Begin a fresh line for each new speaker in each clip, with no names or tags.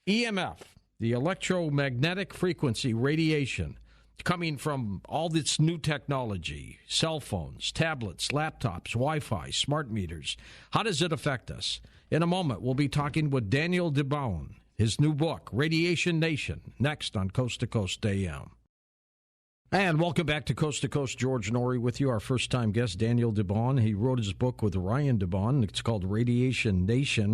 EMF, the electromagnetic frequency radiation, coming from all this new technology, cell phones, tablets, laptops, Wi-Fi, smart meters. How does it affect us? In a moment, we'll be talking with Daniel DeBaun, his new book, Radiation Nation, next on Coast to Coast AM. And welcome back to Coast, George Noory with you, our first-time guest, Daniel DeBaun. He wrote his book with Ryan DeBaun. It's called Radiation Nation.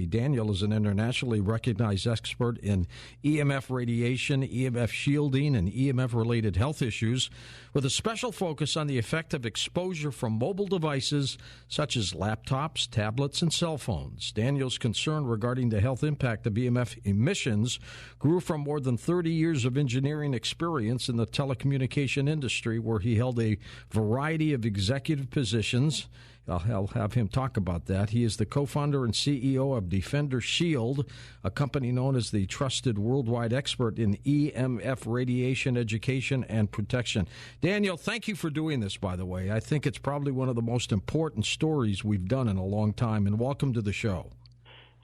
Daniel is an internationally recognized expert in EMF radiation, EMF shielding, and EMF-related health issues, with a special focus on the effect of exposure from mobile devices such as laptops, tablets, and cell phones. Daniel's concern regarding the health impact of EMF emissions grew from more than 30 years of engineering experience in the telecommunication industry, where he held a variety of executive positions. I'll have him talk about that. He is the co-founder and CEO of DefenderShield, a company known as the trusted worldwide expert in EMF radiation education and protection. Daniel, thank you for doing this, by the way. I think it's probably one of the most important stories we've done in a long time, and welcome to the show.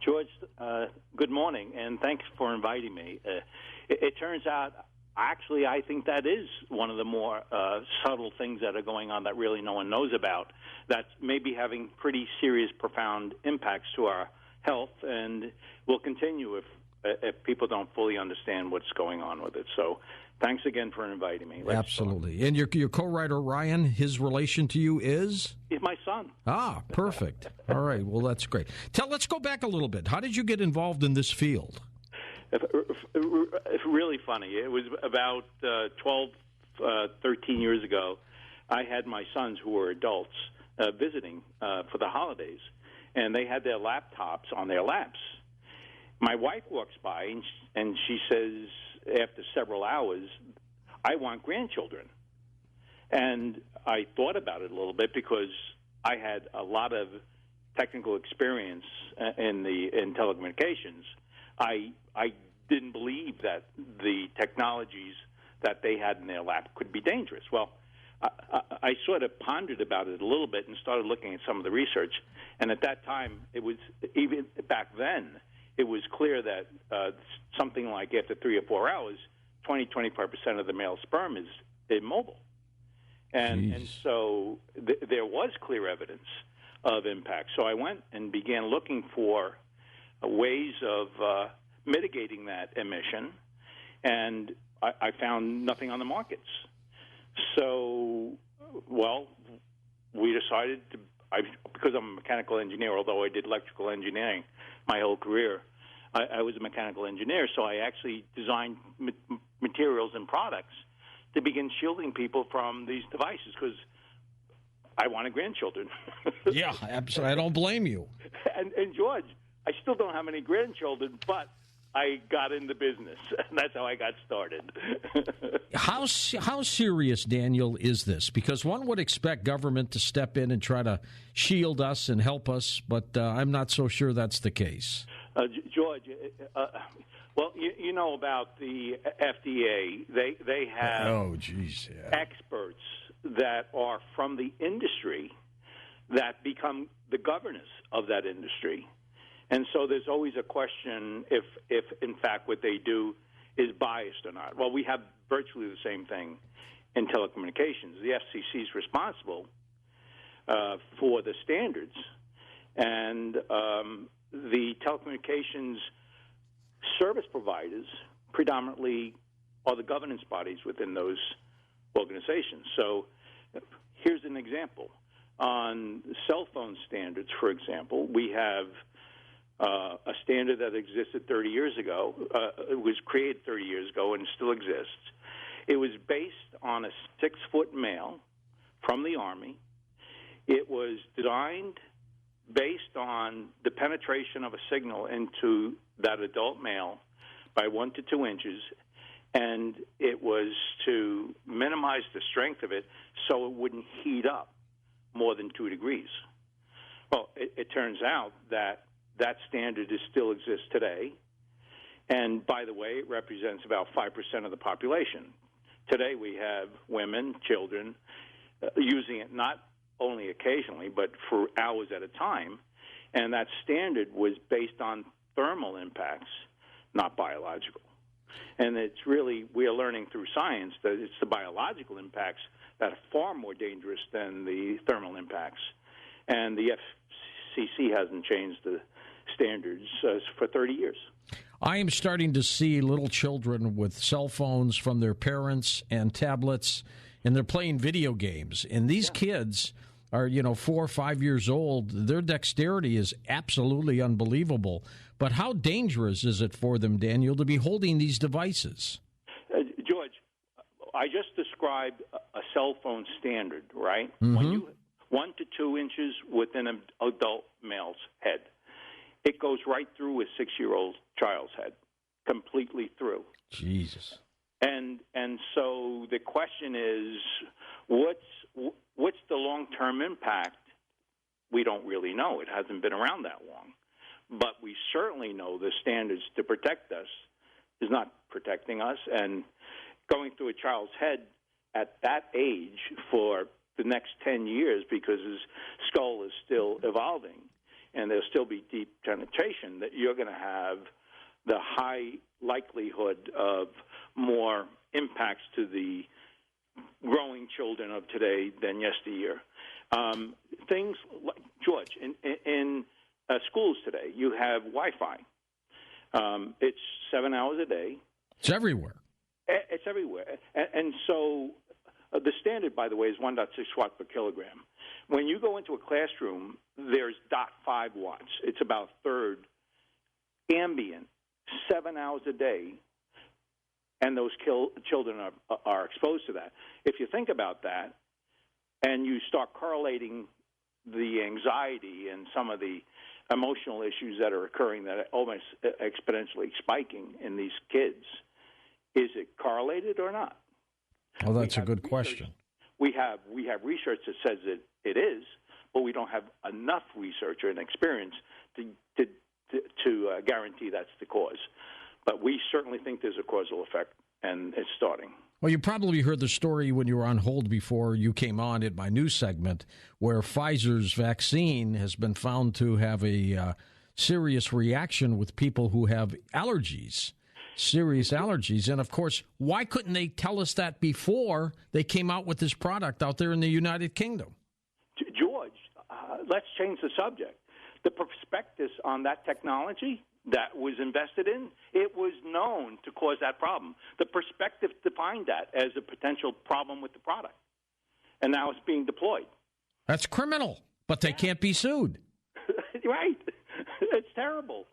George, good morning, and thanks for inviting me. It turns out, actually, I think that is one of the more subtle things that are going on that really no one knows about, that's maybe having pretty serious, profound impacts to our health, and will continue if people don't fully understand what's going on with it. So thanks again for inviting me.
Absolutely. And your co-writer, Ryan, his relation to you is?
He's my son.
Ah, perfect. All right. Well, that's great. Let's go back a little bit. How did you get involved in this field?
It's really funny. It was about 13 years ago. I had my sons, who were adults, visiting for the holidays, and they had their laptops on their laps. My wife walks by, and she says, after several hours, I want grandchildren. And I thought about it a little bit because I had a lot of technical experience in telecommunications. I didn't believe that the technologies that they had in their lap could be dangerous. Well, I sort of pondered about it a little bit and started looking at some of the research. And at that time, it was, even back then, it was clear that something like after 3 or 4 hours, 25% of the male sperm is immobile. And so there was clear evidence of impact. So I went and began looking for ways of mitigating that emission, and I found nothing on the markets. So, well, we decided to, because I'm a mechanical engineer, although I did electrical engineering my whole career, I was a mechanical engineer, so I actually designed materials and products to begin shielding people from these devices because I wanted grandchildren.
Yeah, absolutely. I don't blame you.
And George, I still don't have any grandchildren, but I got in the business, and that's how I got started.
How serious, Daniel, is this? Because one would expect government to step in and try to shield us and help us, but I'm not so sure that's the case.
George, well, you know about the FDA. They have experts that are from the industry that become the governors of that industry. And so there's always a question if in fact what they do is biased or not. Well, we have virtually the same thing in telecommunications. The FCC is responsible for the standards, and the telecommunications service providers predominantly are the governance bodies within those organizations. So here's an example. On cell phone standards, for example, we have a standard that existed 30 years ago. It was created 30 years ago and still exists. It was based on a 6-foot male from the Army. It was designed based on the penetration of a signal into that adult male by 1 to 2 inches, and it was to minimize the strength of it so it wouldn't heat up more than 2 degrees. Well, it turns out that standard still exists today, and by the way, it represents about 5% of the population. Today we have women, children, using it not only occasionally, but for hours at a time, and that standard was based on thermal impacts, not biological. And it's really, we are learning through science that it's the biological impacts that are far more dangerous than the thermal impacts. And the FCC hasn't changed the standards for 30 years.
I am starting to see little children with cell phones from their parents and tablets, and they're playing video games. And these kids are, 4 or 5 years old. Their dexterity is absolutely unbelievable. But how dangerous is it for them, Daniel, to be holding these devices?
George, I just described a cell phone standard, right?
Mm-hmm.
When you 1 to 2 inches within an adult male's head, it goes right through a 6-year-old child's head, completely through.
Jesus.
And so the question is, what's the long-term impact? We don't really know. It hasn't been around that long. But we certainly know the standards to protect us is not protecting us. And going through a child's head at that age for the next 10 years, because his skull is still evolving and there'll still be deep penetration, that you're going to have the high likelihood of more impacts to the growing children of today than yesteryear. Things like, George, in schools today, you have Wi-Fi. It's 7 hours a day.
It's everywhere.
It's everywhere. And so the standard, by the way, is 1.6 watt per kilogram. When you go into a classroom, there's 0.5 watts. It's about a third ambient, 7 hours a day, and those children are exposed to that. If you think about that and you start correlating the anxiety and some of the emotional issues that are occurring that are almost exponentially spiking in these kids, is it correlated or not?
Well, that's a good question.
We have research that says it is, but we don't have enough research and experience to guarantee that's the cause. But we certainly think there's a causal effect, and it's starting.
Well, you probably heard the story when you were on hold before you came on in my news segment, where Pfizer's vaccine has been found to have a serious reaction with people who have allergies, serious allergies. And, of course, why couldn't they tell us that before they came out with this product out there in the United Kingdom?
George, let's change the subject. The prospectus on that technology that was invested in, it was known to cause that problem. The prospectus defined that as a potential problem with the product, and now it's being deployed.
That's criminal, but they can't be sued.
Right. It's terrible.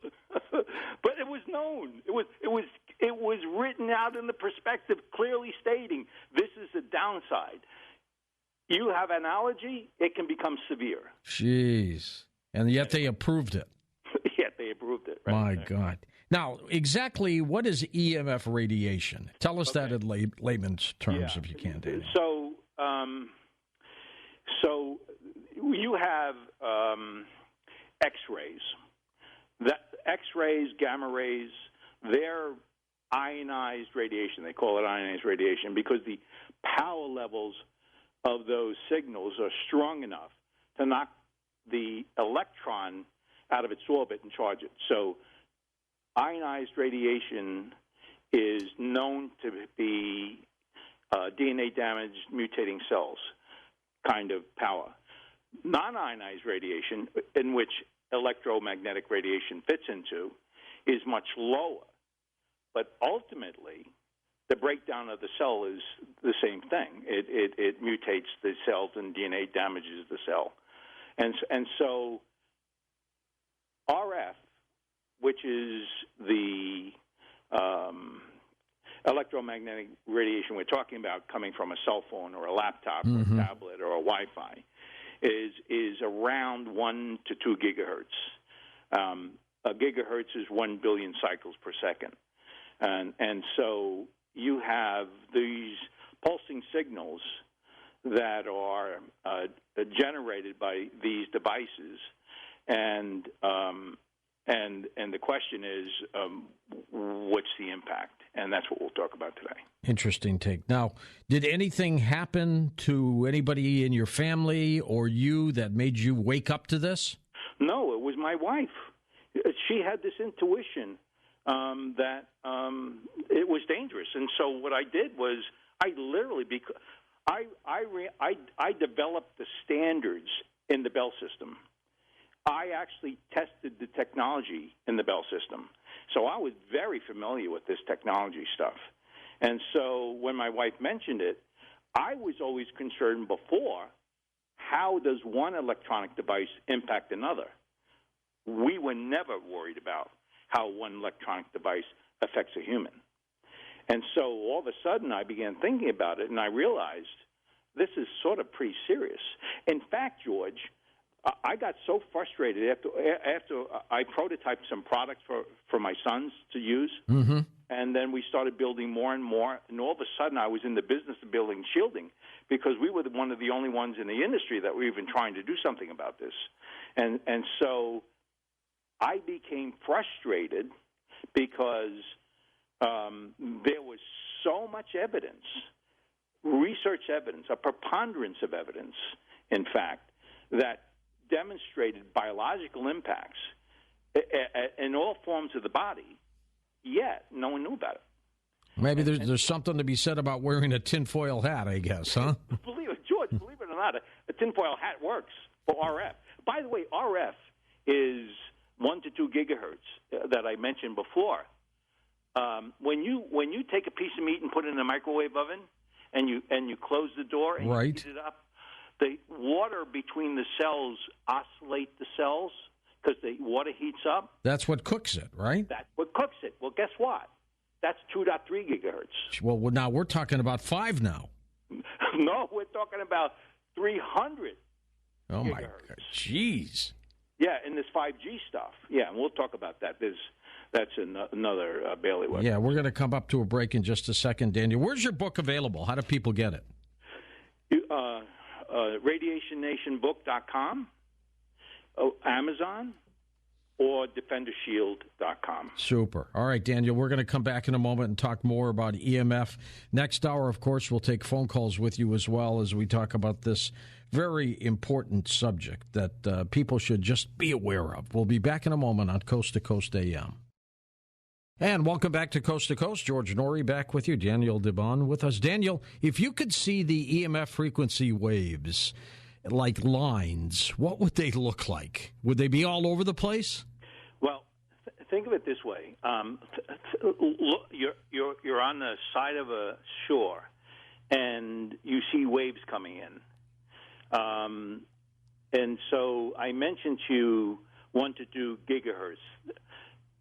But it was known. It was written out in the prospectus clearly stating this is the downside. You have an allergy, it can become severe.
Jeez. And yet they approved it.
Yet they approved it. Right?
My God. Now, exactly what is EMF radiation? Tell us that in layman's terms, if you can, Daniel.
So you have X-rays. X-rays, gamma rays, they're ionized radiation. They call it ionized radiation because the power levels of those signals are strong enough to knock the electron out of its orbit and charge it. So ionized radiation is known to be DNA damaged mutating cells kind of power. Non-ionized radiation, in which electromagnetic radiation fits into, is much lower. But ultimately, the breakdown of the cell is the same thing. It mutates the cells and DNA damages the cell. And so RF, which is the electromagnetic radiation we're talking about coming from a cell phone or a laptop or a tablet or a Wi-Fi, is around 1 to 2 gigahertz. A gigahertz is 1 billion cycles per second. And so you have these pulsing signals that are generated by these devices, and the question is, what's the impact? And that's what we'll talk about today.
Interesting take. Now, did anything happen to anybody in your family or you that made you wake up to this?
No, it was my wife. She had this intuition that it was dangerous. And so what I did was I literally I developed the standards in the Bell system. I actually tested the technology in the Bell system. So I was very familiar with this technology stuff. And so when my wife mentioned it, I was always concerned before, how does one electronic device impact another? We were never worried about how one electronic device affects a human. And so all of a sudden I began thinking about it, and I realized this is sort of pretty serious. In fact, George, I got so frustrated after I prototyped some products for my sons to use, and then we started building more and more, and all of a sudden I was in the business of building shielding because we were one of the only ones in the industry that were even trying to do something about this. And so I became frustrated because there was so much evidence, research evidence, a preponderance of evidence, in fact, that demonstrated biological impacts in all forms of the body, yet no one knew about it.
Maybe there's something to be said about wearing a tinfoil hat, I guess, huh?
George, believe it or not, a tinfoil hat works for RF. By the way, RF is 1 to 2 gigahertz that I mentioned before. When you take a piece of meat and put it in a microwave oven and you close the door and you heat it up, the water between the cells oscillate the cells because the water heats up.
That's what cooks it, right?
That's what cooks it. Well, guess what? That's 2.3 gigahertz.
Well, now we're talking about 5 now.
No, we're talking about 300
Oh,
gigahertz.
My God. Jeez.
Yeah, and this 5G stuff. Yeah, and we'll talk about that. That's another bailiwick.
Yeah, we're going to come up to a break in just a second, Daniel. Where's your book available? How do people get it? RadiationNationBook.com, Amazon, or DefenderShield.com. Super. All right, Daniel, we're going to come back in a moment and talk more about EMF. Next hour, of course, we'll take phone calls with you as well as we talk about this very important subject that people should just be aware of. We'll be back in a moment on Coast to Coast AM. And welcome back to Coast. George Noory back with you. Daniel DeBaun with us. Daniel, if you could see the EMF frequency waves like lines, what would they look like? Would they be all over the place?
Well, think of it this way. You're on the side of a shore, and you see waves coming in. And so I mentioned to you 1 to 2 gigahertz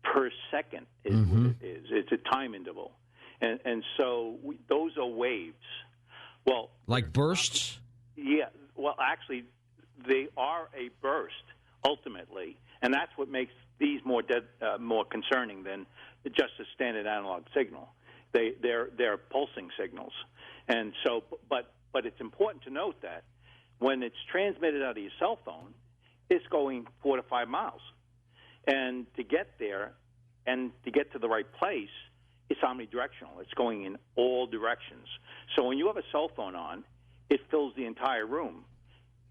per second is what it is. It's a time interval. And so those are waves. Well,
like bursts?
Yeah. Well, actually, they are a burst, ultimately. And that's what makes these more concerning than just a standard analog signal. They're pulsing signals. And so, but it's important to note that when it's transmitted out of your cell phone, it's going 4 to 5 miles. And to get there and to get to the right place, it's omnidirectional. It's going in all directions. So when you have a cell phone on, it fills the entire room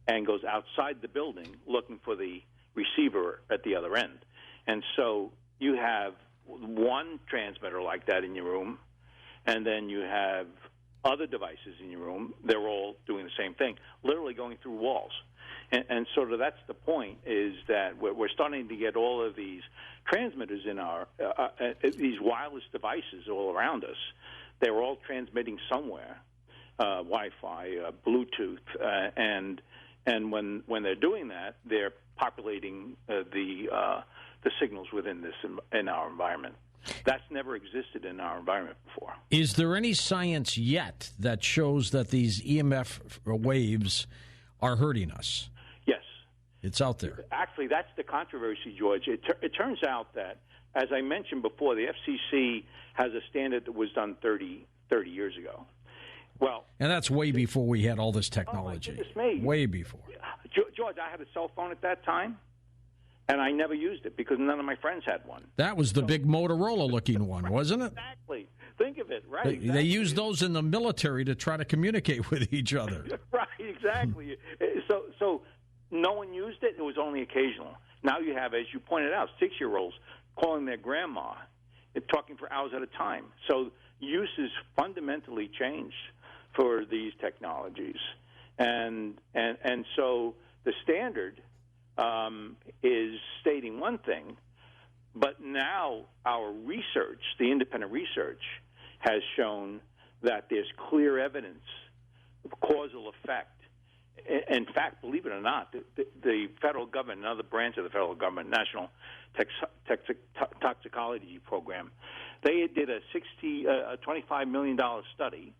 and goes outside the building looking for the receiver at the other end. And so you have one transmitter like that in your room, and then you have other devices in your room. They're all doing the same thing, literally going through walls. And sort of that's the point, is that we're starting to get all of these transmitters in our these wireless devices all around us. They're all transmitting somewhere, Wi-Fi, Bluetooth, and when they're doing that, they're populating the signals within in our environment. That's never existed in our environment before.
Is there any science yet that shows that these EMF waves are hurting us?
Yes.
It's out there.
Actually, that's the controversy, George. It turns out that, as I mentioned before, the FCC has a standard that was done 30 years ago. Well,
and that's way before we had all this technology.
Oh, my goodness me.
Way before.
George, I had a cell phone at that time, and I never used it because none of my friends had one.
That was the big Motorola-looking one, wasn't it?
Exactly. Think of it, right?
They used those in the military to try to communicate with each other.
Right, exactly. So no one used it. It was only occasional. Now you have, as you pointed out, 6-year-olds calling their grandma talking for hours at a time. So use is fundamentally changed for these technologies, and so the standard is stating one thing, but now our research, the independent research, has shown that there's clear evidence of causal effect. In fact, believe it or not, the federal government, another branch of the federal government, National Toxicology Program, they did a $25 million study,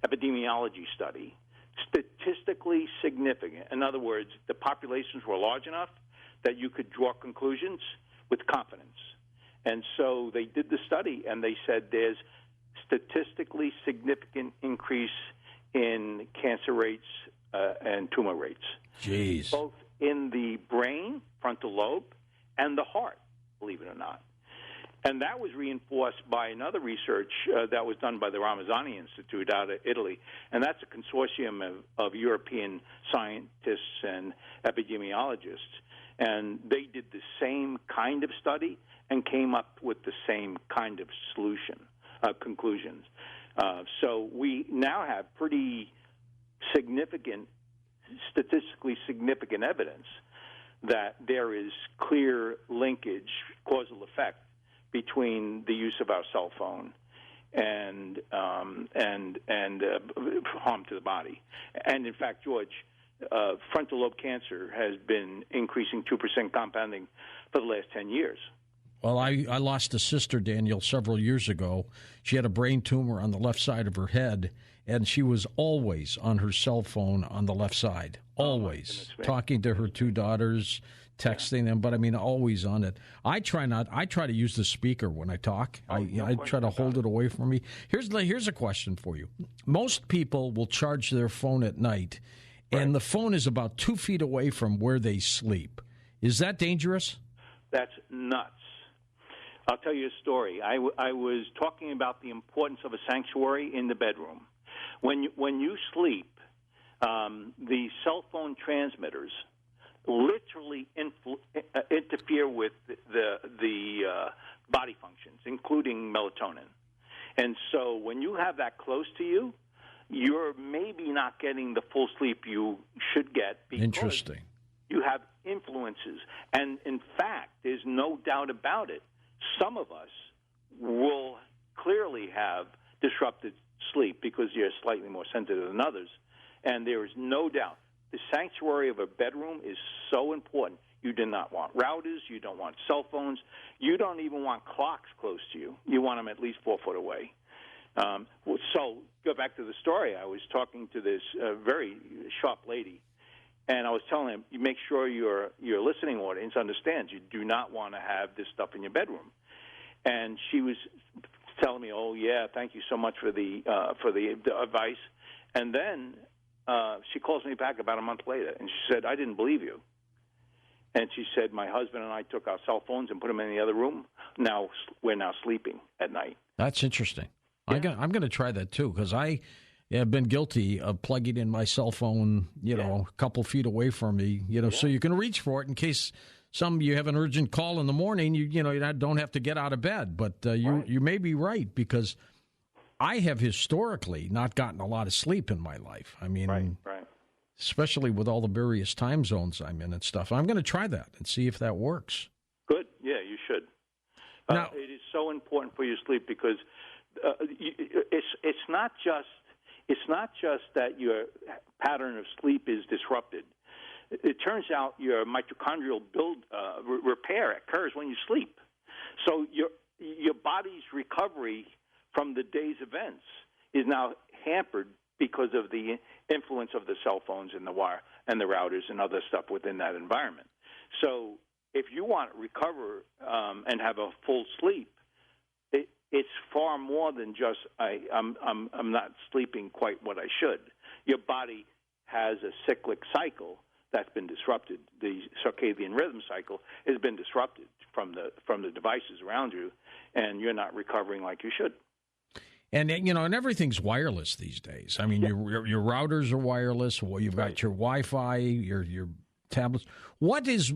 epidemiology study, statistically significant. In other words, the populations were large enough that you could draw conclusions with confidence. And so they did the study, and they said there's statistically significant increase in cancer rates and tumor rates.
Jeez.
Both in the brain, frontal lobe, and the heart, believe it or not. And that was reinforced by another research that was done by the Ramazzani Institute out of Italy. And that's a consortium of European scientists and epidemiologists. And they did the same kind of study and came up with the same kind of conclusions. So we now have pretty statistically significant evidence that there is clear linkage, causal effect, between the use of our cell phone and harm to the body. And in fact, George, frontal lobe cancer has been increasing 2% compounding for the last 10 years.
Well, I lost a sister, Daniel, several years ago. She had a brain tumor on the left side of her head, and she was always on her cell phone on the left side, always, talking to her two daughters, texting them, but I mean, always on it. I try to use the speaker when I talk. I try to hold it away from me. Here's a question for you. Most people will charge their phone at night, and the phone is about 2 feet away from where they sleep. Is that dangerous?
That's nuts. I'll tell you a story. I was talking about the importance of a sanctuary in the bedroom. When you sleep, the cell phone transmitters literally interfere with the body functions, including melatonin. And so when you have that close to you, you're maybe not getting the full sleep you should get because you have influences. And in fact, there's no doubt about it, some of us will clearly have disrupted sleep because you're slightly more sensitive than others. And there is no doubt the sanctuary of a bedroom is so important. You do not want routers. You don't want cell phones. You don't even want clocks close to you. You want them at least 4 foot away. So go back to the story. I was talking to this very sharp lady, and I was telling him, you make sure your listening audience understands you do not want to have this stuff in your bedroom. And she was telling me, oh, yeah, thank you so much for the advice. And then she calls me back about a month later, and she said, I didn't believe you. And she said, my husband and I took our cell phones and put them in the other room. Now we're sleeping at night.
That's interesting. Yeah. I'm going to try that, too, because I have been guilty of plugging in my cell phone, a couple feet away from me, so you can reach for it in case you have an urgent call in the morning. You don't have to get out of bed. But you may be right, because I have historically not gotten a lot of sleep in my life. I mean, especially with all the various time zones I'm in and stuff. I'm going to try that and see if that works.
Good. Yeah, you should. Now, it is so important for your sleep because it's not just that your pattern of sleep is disrupted. It turns out your mitochondrial repair occurs when you sleep. So your body's recovery from the day's events is now hampered because of the influence of the cell phones and the wire and the routers and other stuff within that environment. So if you want to recover and have a full sleep, it's far more than just I'm not sleeping quite what I should. Your body has a cyclic cycle that's been disrupted. The circadian rhythm cycle has been disrupted from the devices around you, and you're not recovering like you should.
And and everything's wireless these days. I mean, your routers are wireless. Well, you've got your Wi-Fi, your tablets. What is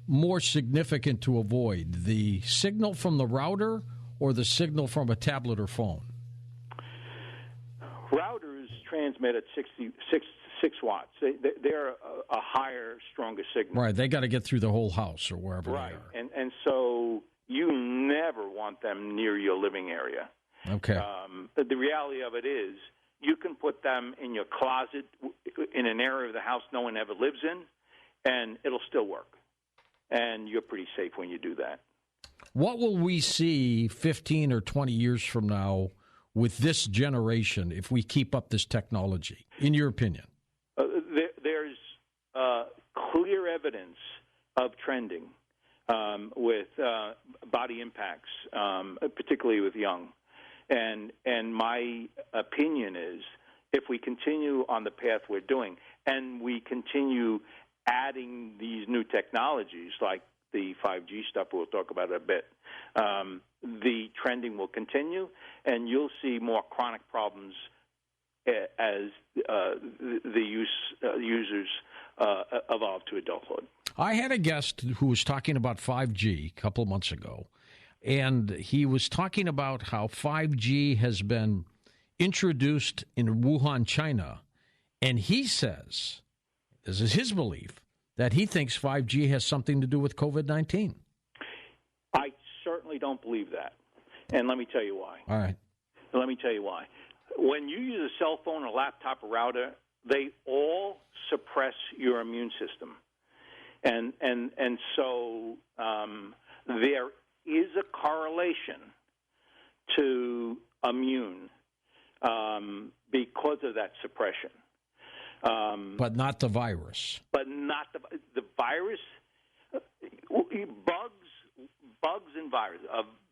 more significant to avoid, the signal from the router or the signal from a tablet or phone?
Routers transmit at 6 watts. They're a higher, stronger signal.
Right. They got to get through the whole house or wherever
right.
they are.
And so you never want them near your living area.
Okay.
The reality of it is you can put them in your closet in an area of the house no one ever lives in, and it'll still work. And you're pretty safe when you do that.
What will we see 15 or 20 years from now with this generation if we keep up this technology, in your opinion?
There's clear evidence of trending with body impacts, particularly with young. And my opinion is if we continue on the path we're doing and we continue adding these new technologies like the 5G stuff we'll talk about in a bit, the trending will continue, and you'll see more chronic problems as the users evolve to adulthood.
I had a guest who was talking about 5G a couple of months ago, and he was talking about how 5G has been introduced in Wuhan, China, and he says, this is his belief, that he thinks 5G has something to do with COVID-19.
I certainly don't believe that, and let me tell you why.
All right.
Let me tell you why. When you use a cell phone, a laptop, a router, they all suppress your immune system. And so there is a correlation to immune because of that suppression.
But not the virus.
But not the virus. Bugs and virus,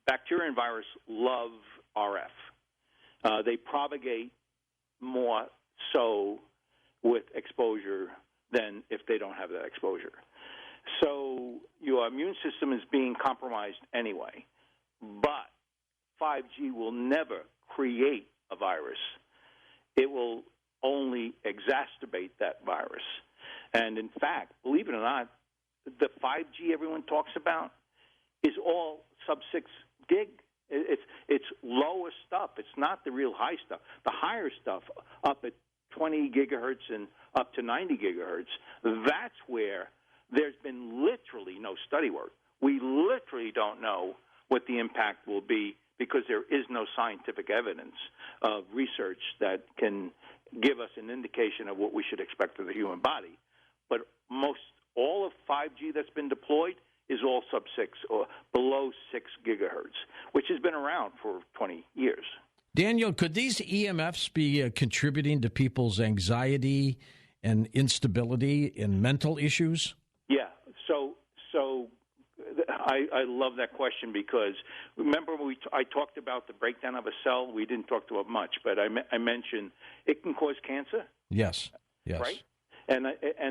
bacteria and virus love RF. They propagate more so with exposure than if they don't have that exposure. So your immune system is being compromised anyway. But 5G will never create a virus. It will only exacerbate that virus. And in fact, believe it or not, the 5G everyone talks about is all sub-6 gig. It's lower stuff. It's not the real high stuff. The higher stuff up at 20 gigahertz and up to 90 gigahertz, that's where there's been literally no study work. We literally don't know what the impact will be because there is no scientific evidence of research that can give us an indication of what we should expect of the human body. But all of 5G that's been deployed is all sub-6 or below 6 gigahertz, which has been around for 20 years.
Daniel, could these EMFs be contributing to people's anxiety and instability and mental issues?
Yeah. So I love that question because remember I talked about the breakdown of a cell. We didn't talk about much, but I mentioned it can cause cancer.
Yes.
Right. And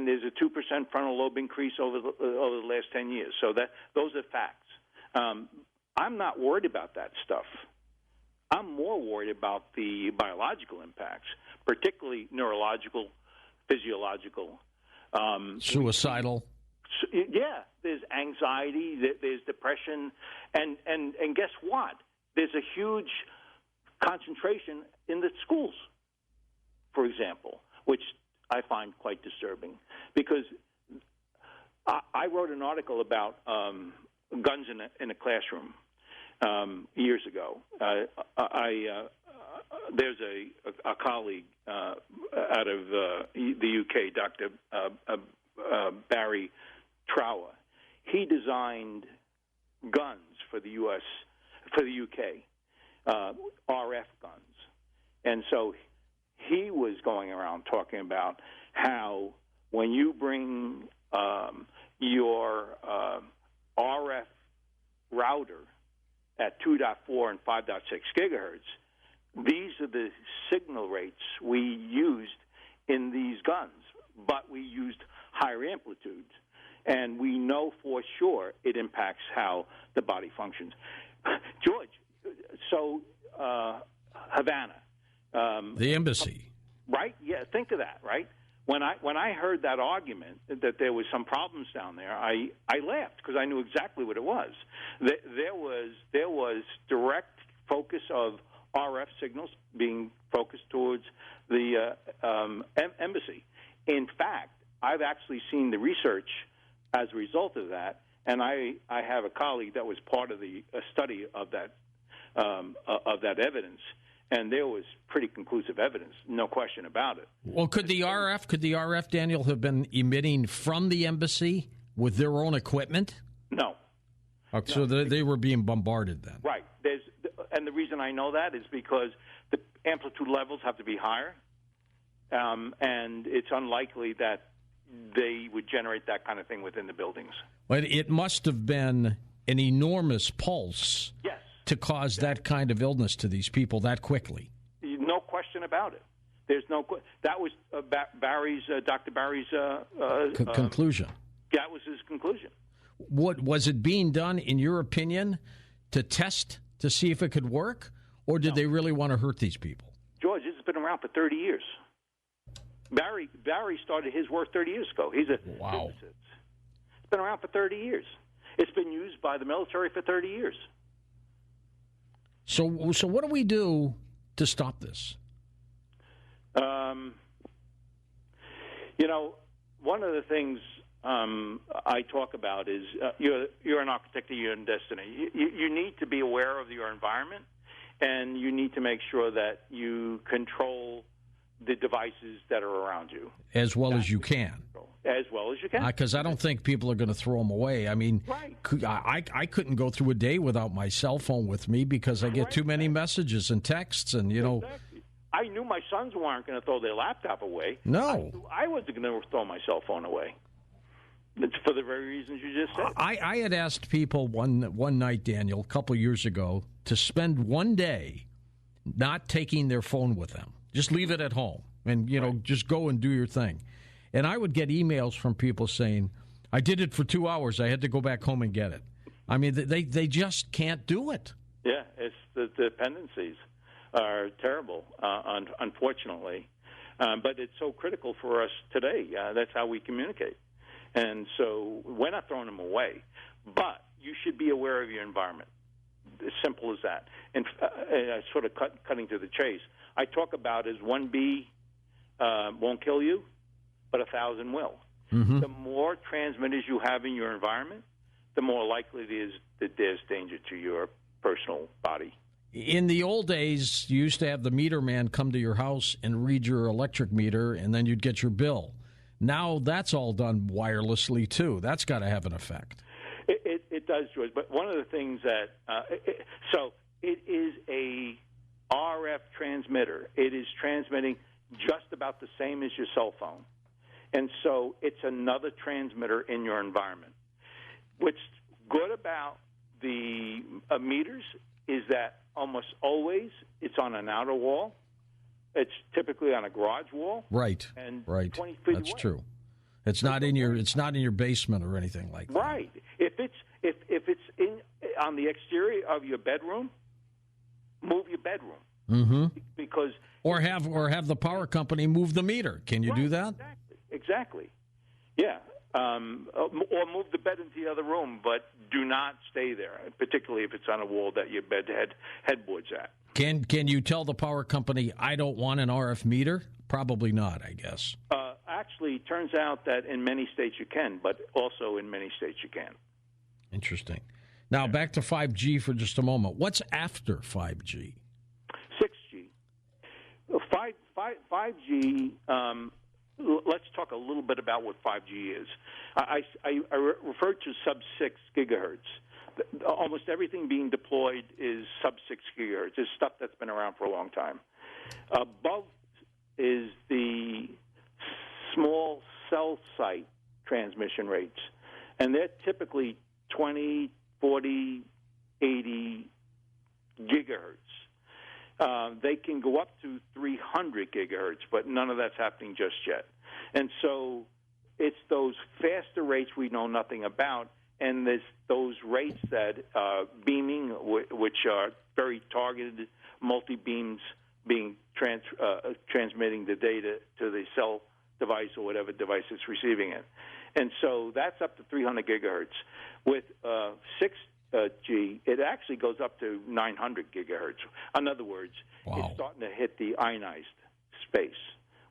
there's a 2% frontal lobe increase over the last 10 years. So those are facts. I'm not worried about that stuff. I'm more worried about the biological impacts, particularly neurological, physiological,
suicidal.
Yeah, there's anxiety, there's depression, and guess what? There's a huge concentration in the schools, for example, which I find quite disturbing because I wrote an article about guns in a classroom years ago. There's a colleague out of the UK, Dr. Barry Trower. He designed guns for the UK, RF guns, and so he was going around talking about how when you bring your RF router at 2.4 and 5.6 gigahertz, these are the signal rates we used in these guns, but we used higher amplitudes. And we know for sure it impacts how the body functions. George, so Havana.
The embassy.
Right? Yeah, think of that, right? when I heard that argument that there was some problems down there, I laughed because I knew exactly what it was. There was direct focus of RF signals being focused towards the embassy. In fact, I've actually seen the research as a result of that, and I have a colleague that was part of the study of that evidence. And there was pretty conclusive evidence, no question about it.
Well, could the RF, Daniel, have been emitting from the embassy with their own equipment?
No.
Okay, so they were being bombarded then.
Right. And the reason I know that is because the amplitude levels have to be higher, and it's unlikely that they would generate that kind of thing within the buildings.
But it must have been an enormous pulse.
Yes.
To cause that kind of illness to these people that quickly.
No question about it. There's that was Dr. Barry's
conclusion.
That was his conclusion.
What was it being done, in your opinion, to test to see if it could work, or did they really want to hurt these people?
George, this has been around for 30 years. Barry started his work 30 years ago. He's a
wow.
physicist. It's been around for 30 years. It's been used by the military for 30 years.
So what do we do to stop this?
One of the things I talk about is you're an architect of your own destiny. You need to be aware of your environment, and you need to make sure that you control the devices that are around you.
As well as you can.
As well as you can.
Because I don't think people are going to throw them away. I mean,
right.
I couldn't go through a day without my cell phone with me because I get too many messages and texts and,
Exactly. I knew my sons weren't going to throw their laptop away.
No.
I wasn't going to throw my cell phone away. It's for the very reasons you just said.
I had asked people one night, Daniel, a couple years ago, to spend one day not taking their phone with them. Just leave it at home and, just go and do your thing. And I would get emails from people saying, I did it for 2 hours. I had to go back home and get it. I mean, they just can't do it.
Yeah, it's the dependencies are terrible, unfortunately. But it's so critical for us today. That's how we communicate. And so we're not throwing them away. But you should be aware of your environment. As simple as that. And sort of cutting to the chase, I talk about as one bee won't kill you, but 1,000 will. Mm-hmm. The more transmitters you have in your environment, the more likely it is that there's danger to your personal body.
In the old days, you used to have the meter man come to your house and read your electric meter, and then you'd get your bill. Now that's all done wirelessly, too. That's got to have an effect.
It does, George. But one of the things that so it is a RF transmitter. It is transmitting just about the same as your cell phone. And so it's another transmitter in your environment. What's good about the meters is that almost always it's on an outer wall. It's typically on a garage wall.
Right.
And
right.
20 feet
That's
away.
true. It's not in your basement or anything like that.
Right. If it's on the exterior of your bedroom, move your bedroom.
Mm-hmm.
Because
or have the power company move the meter. Can you do that?
Exactly. Yeah. Or move the bed into the other room, but do not stay there, particularly if it's on a wall that your bed headboard's at.
Can you tell the power company, I don't want an RF meter? Probably not, I guess.
Actually, it turns out that in many states you can, but also in many states you can.
Interesting. Now, back to 5G for just a moment. What's after 5G?
6G. 5G, let's talk a little bit about what 5G is. I refer to sub-6 gigahertz. Almost everything being deployed is sub-6 gigahertz. It's stuff that's been around for a long time. Above is the small cell site transmission rates, and they're typically 20, 40, 80 gigahertz. They can go up to 300 gigahertz, but none of that's happening just yet. And so it's those faster rates we know nothing about, and there's those rates that beaming, which are very targeted multi-beams being transmitting the data to the cell device or whatever device it's receiving it. And so that's up to 300 gigahertz. With 6G, it actually goes up to 900 gigahertz. In other words, it's starting to hit the ionized space,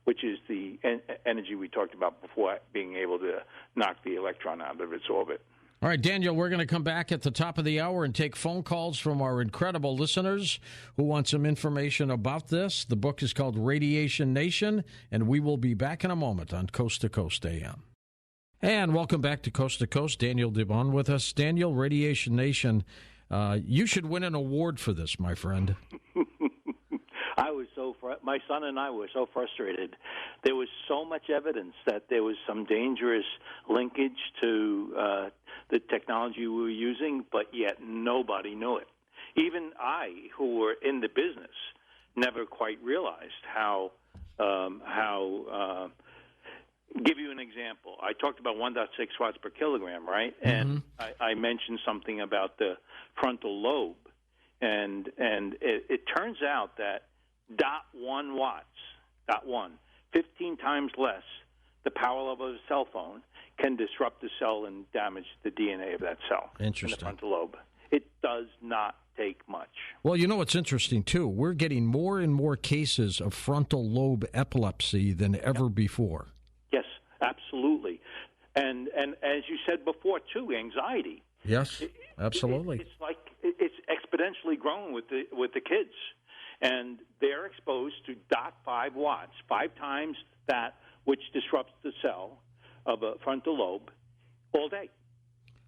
which is the energy we talked about before, being able to knock the electron out of its orbit.
All right, Daniel, we're going to come back at the top of the hour and take phone calls from our incredible listeners who want some information about this. The book is called Radiation Nation, and we will be back in a moment on Coast to Coast AM. And welcome back to Coast to Coast. Daniel DeBaun with us. Daniel, Radiation Nation, you should win an award for this, my friend.
My son and I were so frustrated. There was so much evidence that there was some dangerous linkage to the technology we were using, but yet nobody knew it. Even I, who were in the business, never quite realized how give you an example. I talked about 1.6 watts per kilogram, right? And I mentioned something about the frontal lobe, and it turns out that 0.1 watts, 15 times less the power level of a cell phone can disrupt the cell and damage the DNA of that cell.
Interesting.
In the frontal lobe. It does not take much.
Well, you know what's interesting, too? We're getting more and more cases of frontal lobe epilepsy than ever before.
Yes, absolutely. And as you said before, too, anxiety.
Yes, absolutely.
It's like it's exponentially grown with the kids. And they're exposed to 0.5 watts, 5 times that which disrupts the cell of a frontal lobe all day.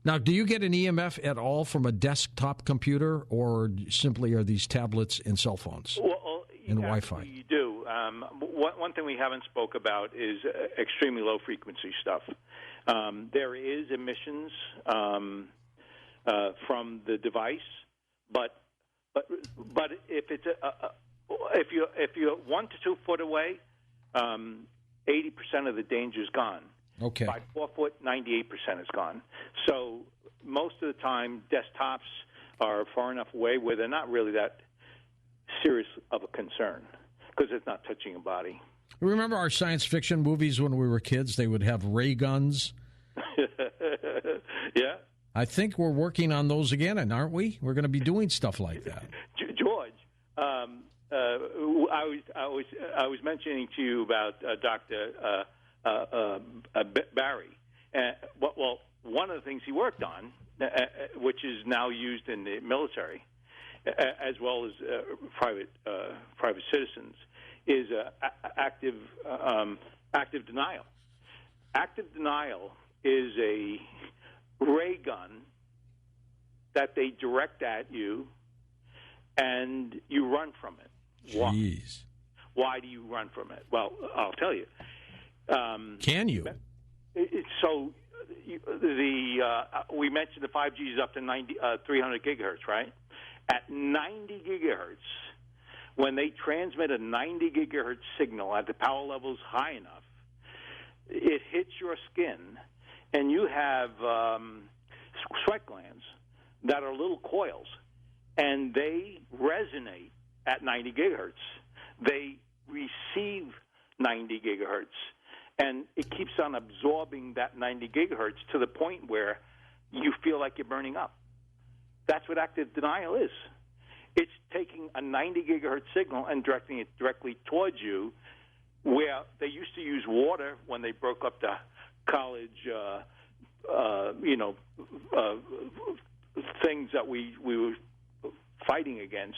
Now, do you get an EMF at all from a desktop computer, or simply are these tablets and cell phones and Wi-Fi?
You do. One thing we haven't spoke about is extremely low-frequency stuff. There is emissions from the device, but if it's if you're 1 to 2 foot away, 80% of the danger is gone.
Okay.
By 4 foot, 98% is gone. So most of the time, desktops are far enough away where they're not really that serious of a concern because it's not touching a body.
Remember our science fiction movies when we were kids? They would have ray guns.
Yeah.
I think we're working on those again, and aren't we? We're going to be doing stuff like that.
George, I was mentioning to you about Dr. Barry. Well, one of the things he worked on, which is now used in the military, as well as private citizens, is active denial. Active denial is a ray gun that they direct at you, and you run from it.
Jeez.
Why do you run from it? Well, I'll tell you.
Can you?
So we mentioned the 5G is up to 300 gigahertz, right? At 90 gigahertz, when they transmit a 90 gigahertz signal at the power levels high enough, it hits your skin, and you have sweat glands that are little coils, and they resonate at 90 gigahertz. They receive 90 gigahertz, and it keeps on absorbing that 90 gigahertz to the point where you feel like you're burning up. That's what active denial is. It's taking a 90 gigahertz signal and directing it directly towards you, where they used to use water when they broke up the college, things that we were fighting against,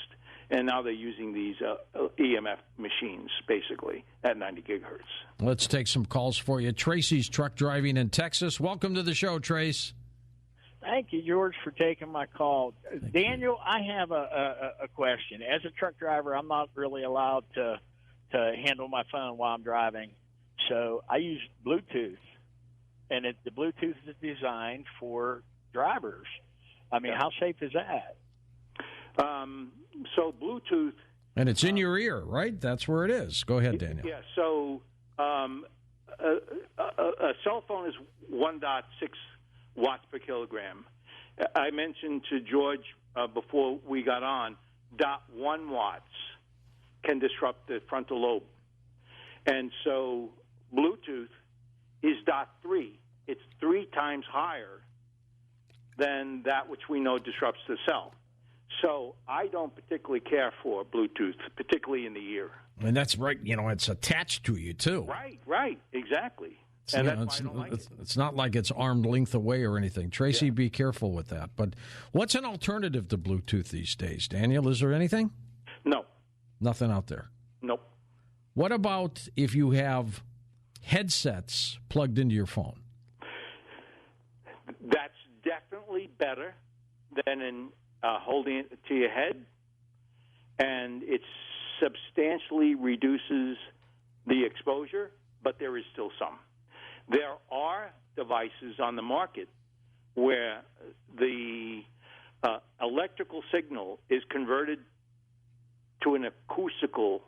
and now they're using these EMF machines, basically, at 90 gigahertz.
Let's take some calls for you. Tracy's truck driving in Texas. Welcome to the show, Trace.
Thank you, George, for taking my call. Daniel, I have a question. As a truck driver, I'm not really allowed to handle my phone while I'm driving, so I use Bluetooth, and the Bluetooth is designed for drivers. I mean, how safe is that?
So Bluetooth...
And it's in your ear, right? That's where it is. Go ahead, Daniel.
Yeah, so a cell phone is 1.6 watts per kilogram. I mentioned to George before we got on, 0.1 watts can disrupt the frontal lobe. And so
Bluetooth is .3. It's 3 times higher than that which we know disrupts the cell. So I don't particularly care for Bluetooth, particularly in the ear.
And that's right. It's attached to you, too.
Right. Exactly. And that's why I don't like it.
It's not like it's arm's length away or anything. Tracy, be careful with that. But what's an alternative to Bluetooth these days? Daniel, is there anything?
No.
Nothing out there?
Nope.
What about if you have headsets plugged into your phone?
That's definitely better than in holding it to your head, and it substantially reduces the exposure, but there is still some. There are devices on the market where the electrical signal is converted to an acoustical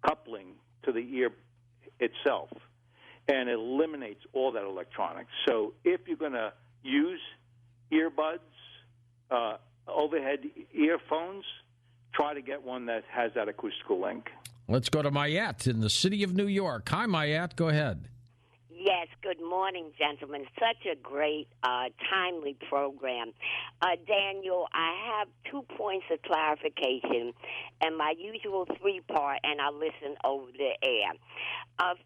coupling to the ear itself, and it eliminates all that electronics. So if you're going to use earbuds, overhead earphones, try to get one that has that acoustical link.
Let's go to Mayette in the city of New York. Hi, Mayette. Go ahead.
Yes, good morning, gentlemen. Such a great, timely program. Daniel, I have 2 points of clarification and my usual 3-part, and I'll listen over the air.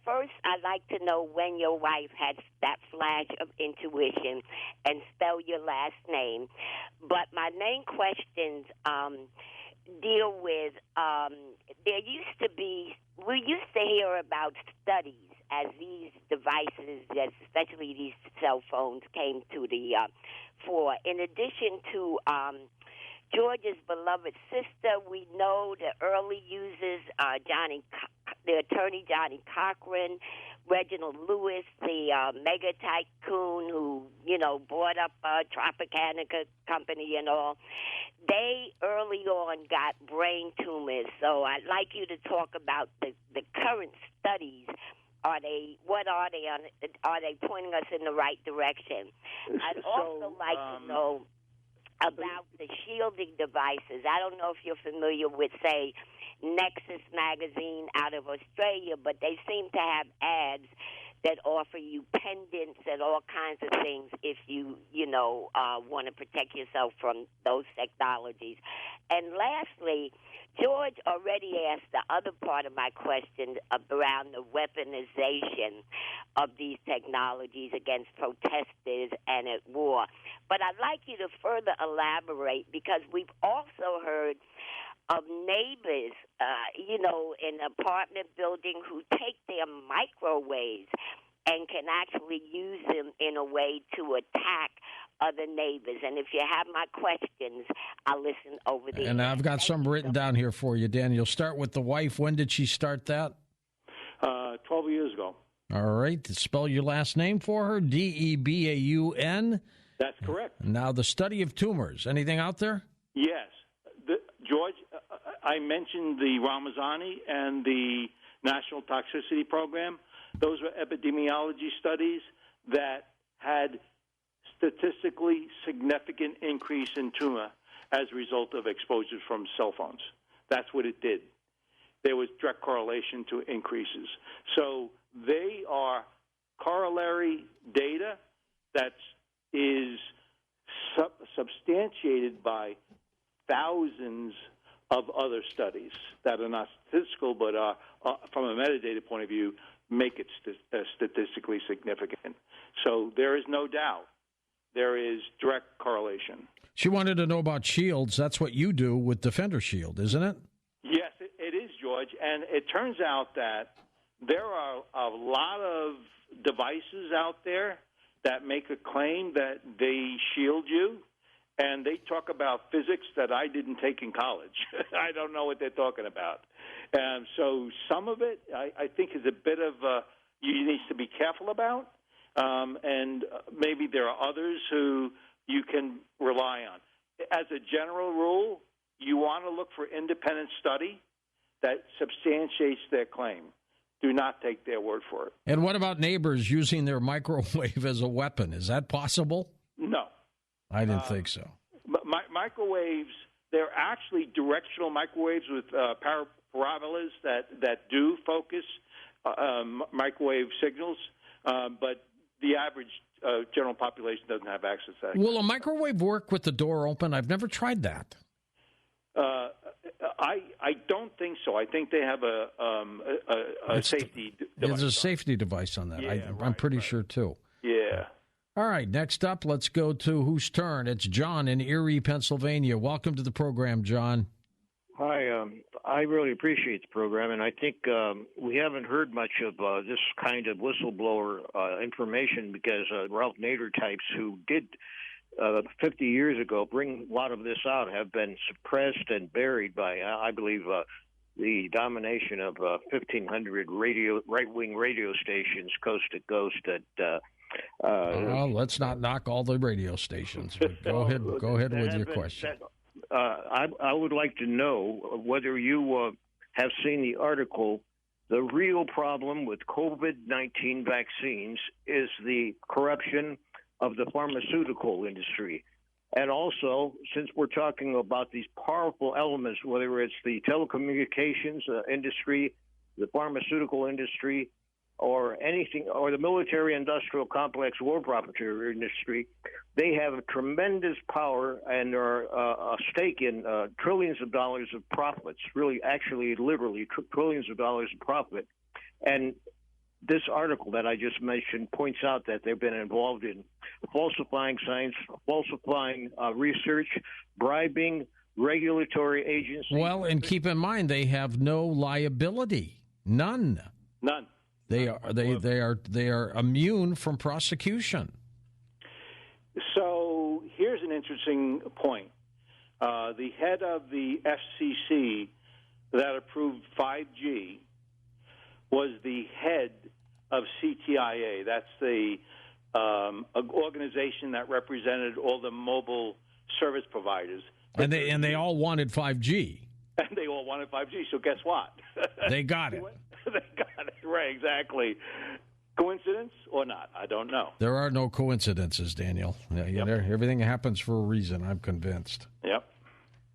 First, I'd like to know when your wife had that flash of intuition and spell your last name. But my main questions deal with, we used to hear about studies as these devices, especially these cell phones, came to the fore. In addition to George's beloved sister, we know the early users, the attorney Johnny Cochran, Reginald Lewis, the mega tycoon who, bought up Tropicana company and all. They early on got brain tumors. So I'd like you to talk about the current studies. Are they pointing us in the right direction? I'd also like to know about the shielding devices. I don't know if you're familiar with, say, Nexus magazine out of Australia, but they seem to have ads that offer you pendants and all kinds of things if you want to protect yourself from those technologies. And lastly, George already asked the other part of my question around the weaponization of these technologies against protesters and at war. But I'd like you to further elaborate, because we've also heard of neighbors, in an apartment building who take their microwaves and can actually use them in a way to attack other neighbors. And if you have my questions, I'll listen over there.
And I've got some written down here for you, Dan. You'll start with the wife. When did she start that?
12 years ago.
All right. Spell your last name for her, DeBaun.
That's correct.
Now, the study of tumors. Anything out there?
Yes. George, I mentioned the Ramazani and the National Toxicity Program. Those were epidemiology studies that had statistically significant increase in tumor as a result of exposure from cell phones. That's what it did. There was direct correlation to increases. So they are corollary data that is substantiated by thousands of other studies that are not statistical, but are, from a metadata point of view, make it statistically significant. So there is no doubt there is direct correlation.
She wanted to know about shields. That's what you do with DefenderShield, isn't it?
Yes, it is, George. And it turns out that there are a lot of devices out there that make a claim that they shield you, and they talk about physics that I didn't take in college. I don't know what they're talking about. So some of it, I think, is a bit of you need to be careful about, and maybe there are others who you can rely on. As a general rule, you want to look for independent study that substantiates their claim. Do not take their word for it.
And what about neighbors using their microwave as a weapon? Is that possible?
No.
I didn't think so.
Microwaves, they're actually directional microwaves with parabolas that do focus microwave signals, but the average general population doesn't have access to that.
Will a microwave work with the door open? I've never tried that.
I don't think so. I think they have a safety device.
There's a safety device on that.
Yeah,
I'm pretty sure, too.
Yeah.
All right, next up, let's go to whose turn? It's John in Erie, Pennsylvania. Welcome to the program, John.
Hi, I really appreciate the program, and I think we haven't heard much of this kind of whistleblower information because Ralph Nader types who did 50 years ago bring a lot of this out have been suppressed and buried by, I believe, the domination of 1,500 right-wing radio stations coast to coast that
let's not knock all the radio stations. But go ahead with your question.
I would like to know whether you have seen the article. The real problem with COVID-19 vaccines is the corruption of the pharmaceutical industry. And also, since we're talking about these powerful elements, whether it's the telecommunications industry, the pharmaceutical industry, or anything, or the military-industrial complex war profiteer industry, they have a tremendous power and are a stake in trillions of dollars of profits, really, actually, literally, trillions of dollars of profit. And this article that I just mentioned points out that they've been involved in falsifying science, falsifying research, bribing regulatory agencies.
Well, and keep in mind, they have no liability. None. They are immune from prosecution.
So here's an interesting point. The head of the FCC that approved 5G was the head of CTIA. That's the organization that represented all the mobile service providers.
And they all wanted 5G.
And they all wanted 5G. So guess what?
They got it.
They got it. Right, exactly. Coincidence or not? I don't know.
There are no coincidences, Daniel.
Yep.
Everything happens for a reason, I'm convinced.
Yep.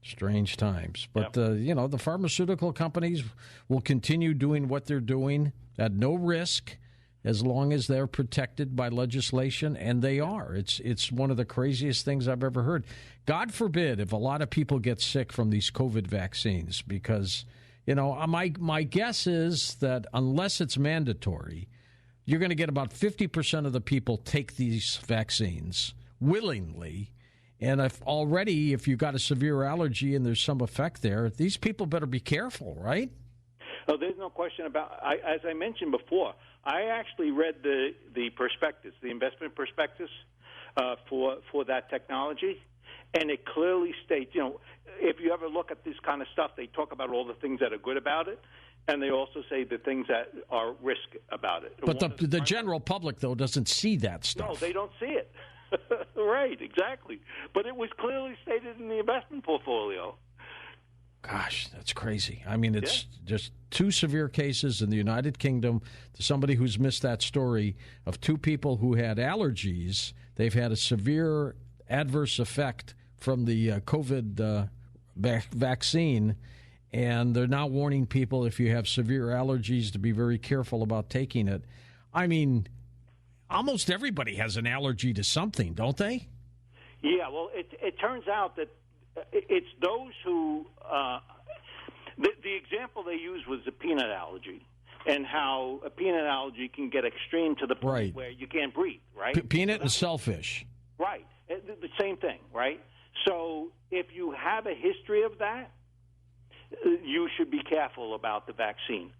Strange times. But, the pharmaceutical companies will continue doing what they're doing at no risk as long as they're protected by legislation, and they are. It's one of the craziest things I've ever heard. God forbid if a lot of people get sick from these COVID vaccines because, my guess is that unless it's mandatory, you're going to get about 50% of the people take these vaccines willingly. And if you've got a severe allergy and there's some effect there, these people better be careful, right?
Oh, there's no question about. As I mentioned before, I actually read the prospectus, the investment prospectus for that technology, and it clearly states. If you ever look at this kind of stuff, they talk about all the things that are good about it, and they also say the things that are risk about it.
But the general public, though, doesn't see that stuff.
No, they don't see it. Right, exactly. But it was clearly stated in the investment portfolio.
Gosh, that's crazy. I mean, it's just two severe cases in the United Kingdom. To somebody who's missed that story of two people who had allergies, they've had a severe adverse effect from the COVID vaccine, and they're now warning people if you have severe allergies to be very careful about taking it. I mean, almost everybody has an allergy to something, don't they?
Yeah, well, it turns out that it's those who the example they used was the peanut allergy and how a peanut allergy can get extreme to the point where you can't breathe, right?
Peanut and shellfish.
Right. The same thing, right? So if you have a history of that, you should be careful about the vaccine.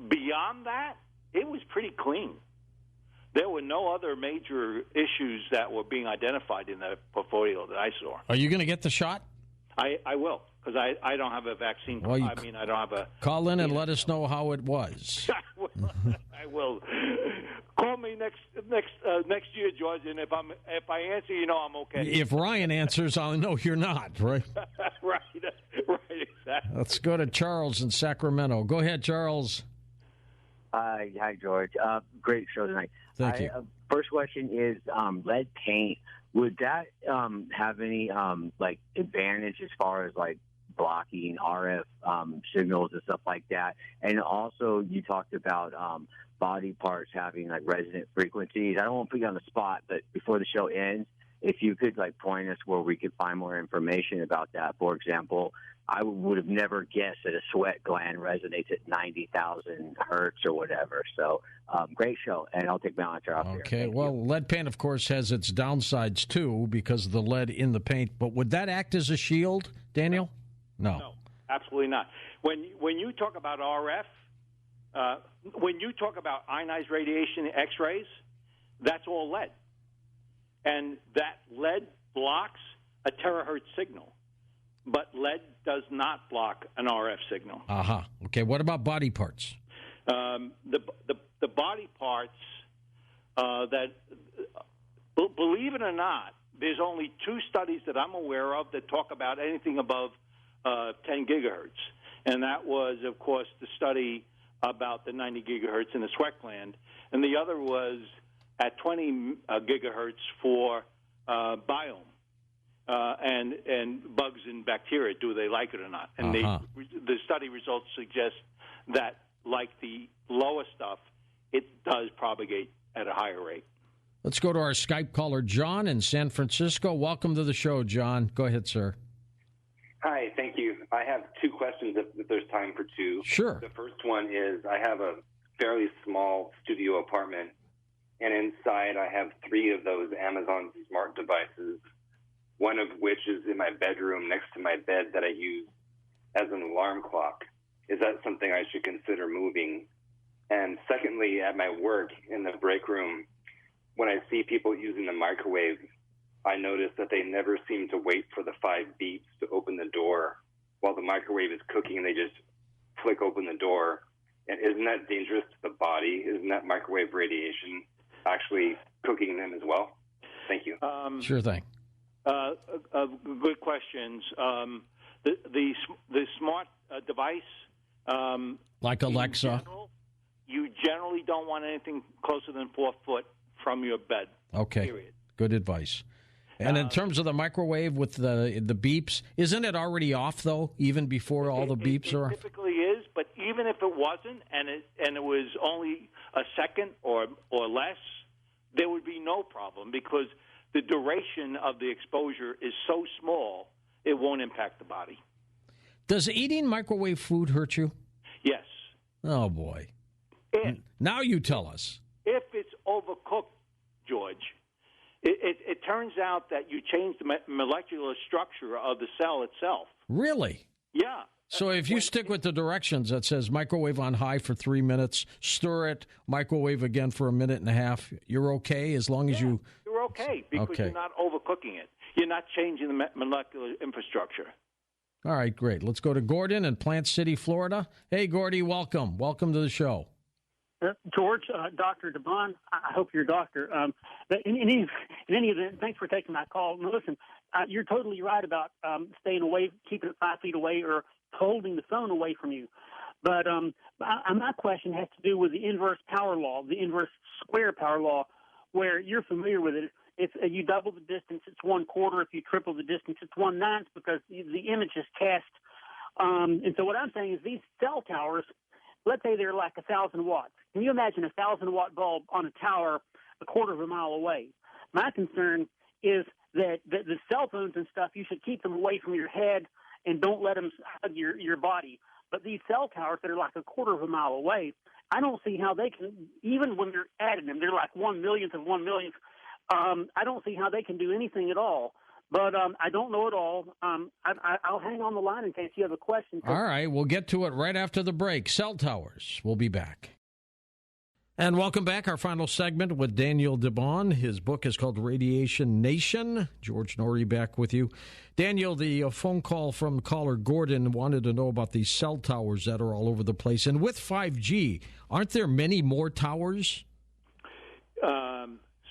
Beyond that, it was pretty clean. There were no other major issues that were being identified in the portfolio that I saw.
Are you going to get the shot?
I will, because I don't have a vaccine.
Well,
I don't have a...
Call in and let us know how it was.
I will. Call me next year, George, and if I answer, I'm okay.
If Ryan answers, I'll know you're not, right?
Right, exactly.
Let's go to Charles in Sacramento. Go ahead, Charles.
Hi, George. Great show tonight.
Thank you.
First question is lead paint. Would that have any advantage as far as blocking RF signals and stuff like that. And also, you talked about body parts having like resonant frequencies. I don't want to put you on the spot, but before the show ends, if you could like point us where we could find more information about that. For example, I would have never guessed that a sweat gland resonates at 90,000 hertz or whatever. So great show, and I'll take my answer out there.
Okay, well, lead paint, of course, has its downsides, too, because of the lead in the paint. But would that act as a shield, Daniel? No,
absolutely not. When you talk about RF, when you talk about ionized radiation, X-rays, that's all lead. And that lead blocks a terahertz signal. But lead does not block an RF signal.
Okay, what about body parts?
The body parts that, believe it or not, there's only 2 studies that I'm aware of that talk about anything above 10 gigahertz. And that was, of course, the study about the 90 gigahertz in the sweat gland. And the other was at 20 gigahertz for biome. And bugs and bacteria, do they like it or not? And the study results suggest that, like the lower stuff, it does propagate at a higher rate.
Let's go to our Skype caller, John in San Francisco. Welcome to the show, John. Go ahead, sir.
Hi, thank you. I have 2 questions if there's time for 2.
Sure.
The first one is I have a fairly small studio apartment, and inside I have 3 of those Amazon smart devices, one of which is in my bedroom next to my bed that I use as an alarm clock. Is that something I should consider moving? And secondly, at my work in the break room, when I see people using the microwave, I notice that they never seem to wait for the 5 beeps to open the door while the microwave is cooking, and they just flick open the door. And isn't that dangerous to the body? Isn't that microwave radiation actually cooking them as well? Thank you.
Sure thing.
Good questions. The smart device,
like Alexa,
you generally don't want anything closer than 4 foot from your bed.
Okay,
period.
Good advice. And in terms of the microwave with the beeps, isn't it already off though? Even before all the beeps are off?
It typically is, but even if it wasn't, and it was only a second or less, there would be no problem because the duration of the exposure is so small, it won't impact the body.
Does eating microwave food hurt you?
Yes.
Oh, boy. Now you tell us.
If it's overcooked, George, it turns out that you change the molecular structure of the cell itself.
Really?
Yeah.
So if you stick with the directions that says microwave on high for 3 minutes, stir it, microwave again for 1.5 minutes, you're okay as long as you...
You're okay because you're not overcooking it. You're not changing the molecular infrastructure.
All right, great. Let's go to Gordon in Plant City, Florida. Hey, Gordy, welcome. Welcome to the show.
George, Dr. DeBaun, I hope you're a doctor. But in any event, thanks for taking my call. Now, listen, you're totally right about staying away, keeping it 5 feet away, or holding the phone away from you. But my question has to do with the inverse power law, the inverse square power law, where you're familiar with it. If you double the distance, it's 1/4. If you triple the distance, it's 1/9 because the image is cast. And so what I'm saying is these cell towers, let's say they're like 1,000 watts. Can you imagine a 1,000-watt bulb on a tower 1/4 of a mile away? My concern is that the cell phones and stuff, you should keep them away from your head and don't let them hug your body. But these cell towers that are like 1/4 of a mile away, I don't see how they can, even when they're adding them, they're like 1/1,000,000th of 1/1,000,000th. I don't see how they can do anything at all. But I don't know it all. I'll hang on the line in case you have a question.
All right, we'll get to it right after the break. Cell towers. We'll be back. And welcome back. Our final segment with Daniel DeBaun. His book is called Radiation Nation. George Noory back with you. Daniel, the phone call from caller Gordon wanted to know about these cell towers that are all over the place. And with 5G, aren't there many more towers?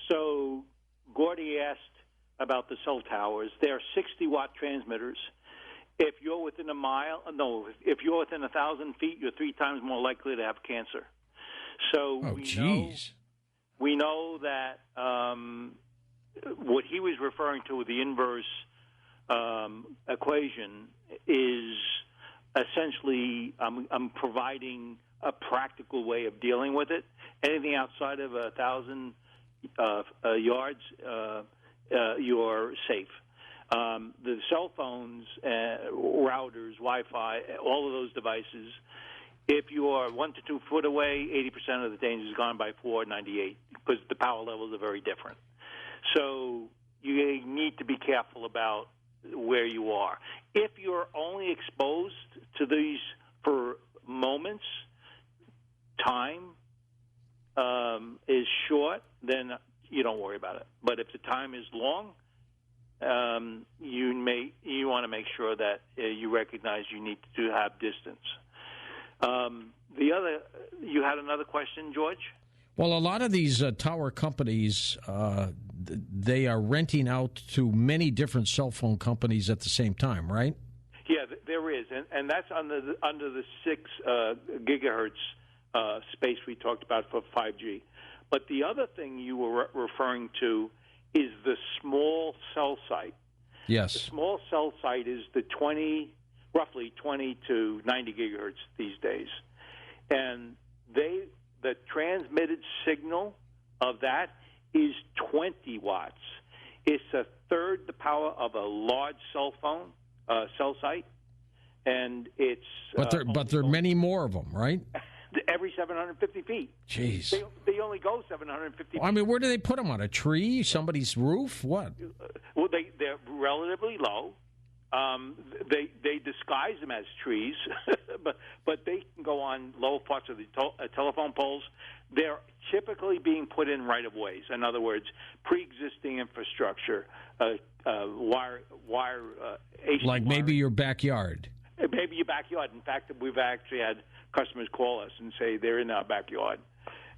So Gordy asked about the cell towers. They're 60-watt transmitters. If you're within if you're within 1,000 feet, you're 3 times more likely to have cancer. So we know that what he was referring to with the inverse equation is essentially I'm providing a practical way of dealing with it. Anything outside of 1,000 yards, you're safe. The cell phones, routers, Wi-Fi, all of those devices, if you are 1 to 2 foot away, 80% of the danger is gone by 498 because the power levels are very different. So you need to be careful about where you are. If you're only exposed to these for moments, time is short, then you don't worry about it. But if the time is long, you want to make sure that you recognize you need to have distance. You had another question, George?
Well, a lot of these tower companies, they are renting out to many different cell phone companies at the same time, right?
Yeah, there is, and that's under the 6 gigahertz space we talked about for 5G. But the other thing you were referring to is the small cell site.
Yes.
The small cell site is the roughly 20 to 90 gigahertz these days. And the transmitted signal of that is 20 watts. It's a third the power of a large cell phone, cell site. And it's...
But there are many more of them, right?
Every 750 feet.
Jeez.
They only go 750 feet.
I mean, where do they put them? On a tree? Somebody's roof? What?
Well, they're relatively low. They disguise them as trees, but they can go on low parts of the telephone poles. They're typically being put in right-of-ways. In other words, pre-existing infrastructure, wire
like maybe your backyard.
Maybe your backyard. In fact, we've actually had customers call us and say they're in our backyard.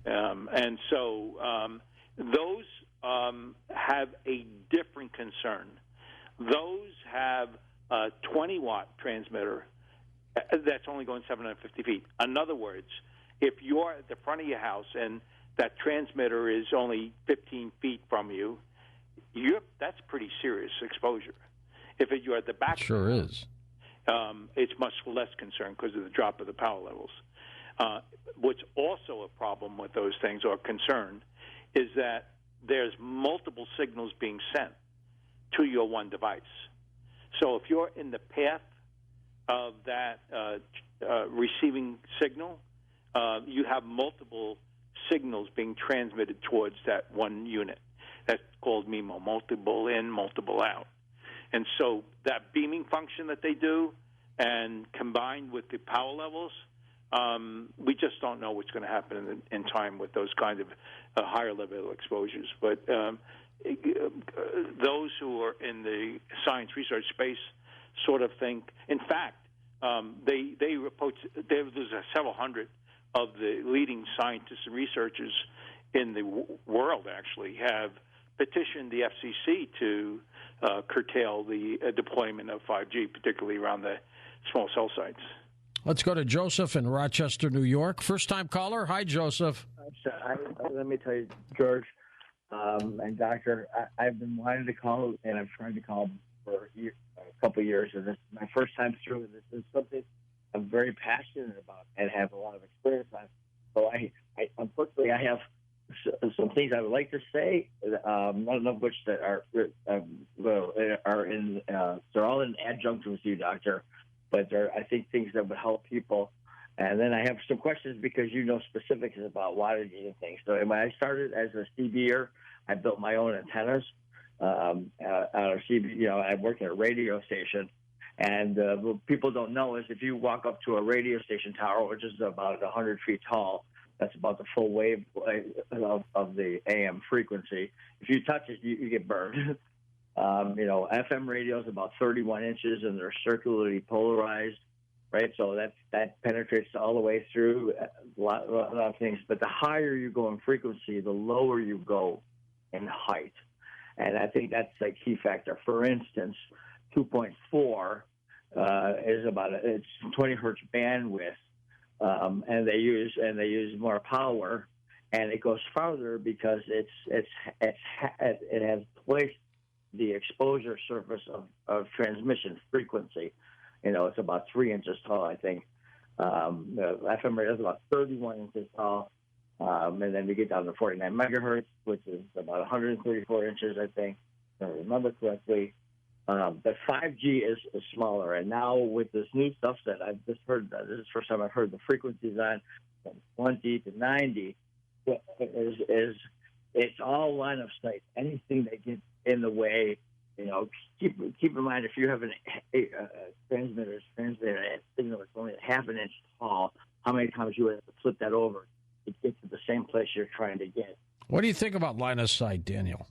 And so those have a different concern. Those have a 20-watt transmitter that's only going 750 feet. In other words, if you're at the front of your house and that transmitter is only 15 feet from you, that's pretty serious exposure. If you're at the back,
sure is.
It's much less concern because of the drop of the power levels. What's also a problem with those things or concern is that there's multiple signals being sent to your one device. So if you're in the path of that receiving signal, you have multiple signals being transmitted towards that one unit. That's called MIMO, multiple in, multiple out. And so that beaming function that they do, and combined with the power levels, we just don't know what's going to happen in time with those kind of higher level exposures. But those who are in the science research space sort of think, in fact, they report, there's several hundred of the leading scientists and researchers in the world actually have petitioned the FCC to curtail the deployment of 5G, particularly around the small cell sites.
Let's go to Joseph in Rochester, New York. First-time caller. Hi, Joseph.
Let me tell you, George and Doctor, I've been wanting to call, and I've tried to call for a couple of years, and this is my first time through. This is something I'm very passionate about and have a lot of experience on. So I unfortunately, I have some things I would like to say, none of which that are in. They're all in adjunct with you, Doctor, but they're, I think, things that would help people. And then I have some questions because you know specifics about water heating things. So when I started as a CBer, I built my own antennas. I worked at a radio station. And what people don't know is if you walk up to a radio station tower, which is about 100 feet tall, that's about the full wave of the AM frequency. If you touch it, you get burned. FM radio is about 31 inches, and they're circularly polarized, right? So that penetrates all the way through a lot of things. But the higher you go in frequency, the lower you go in height. And I think that's a key factor. For instance, 2.4 is it's 20 hertz bandwidth, and they use more power, and it goes farther because it has twice the exposure surface of transmission frequency. it's about 3 inches tall, I think. The FM radio is about 31 inches tall. And then we get down to 49 megahertz, which is about 134 inches, I think, if I remember correctly. But 5G is smaller. And now with this new stuff that I've just heard, this is the first time I've heard the frequencies on from 20 to 90, it's all line of sight. Anything that gets in the way, keep in mind, if you have a transmitter and signal that's only half an inch tall, how many times you have to flip that over to get to the same place you're trying to get.
What do you think about line of sight, Daniel?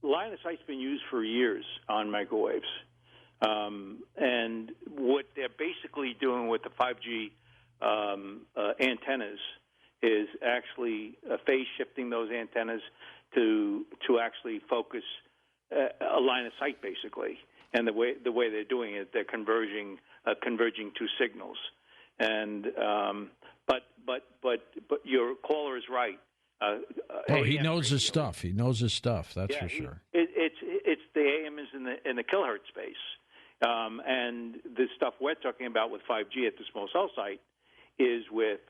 Line of sight's been used for years on microwaves. And what they're basically doing with the 5G antennas is actually phase shifting those antennas to actually focus a line of sight, basically. And the way they're doing it, they're converging two signals. And but your caller is right.
He knows his stuff. He knows his stuff. That's for sure.
It's the AM is in the kilohertz space, and the stuff we're talking about with 5G at the small cell site is with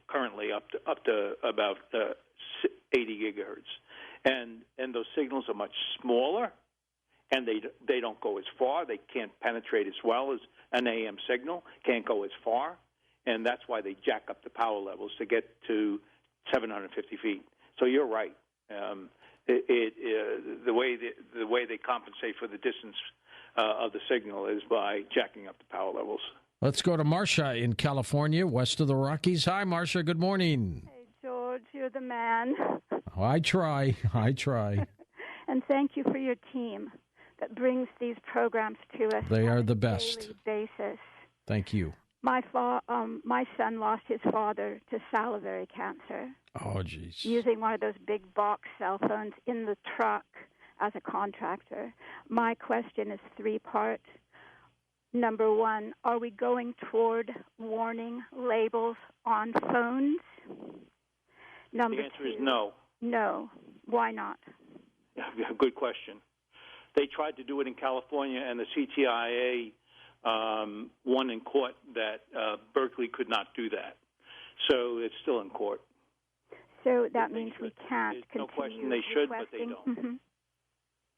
currently up to about 80 gigahertz, and those signals are much smaller, and they don't go as far. They can't penetrate as well as an AM signal. Can't go as far. And that's why they jack up the power levels to get to 750 feet. So you're right. The way they compensate for the distance of the signal is by jacking up the power levels.
Let's go to Marcia in California, west of the Rockies. Hi, Marcia. Good morning.
Hey, George. You're the man.
Oh, I try.
And thank you for your team that brings these programs to us.
They are the
on a
best.
daily basis.
Thank you.
My son lost his father to salivary cancer.
Oh, geez.
Using one of those big box cell phones in the truck as a contractor. My question is 3-part. Number 1, are we going toward warning labels on phones? Number
The answer
2,
is no.
No. Why not?
Good question. They tried to do it in California, and the CTIA won in court that Berkeley could not do that. So it's still in court.
So that means we can't
There's
continue
no question they should, but they don't.
Mm-hmm.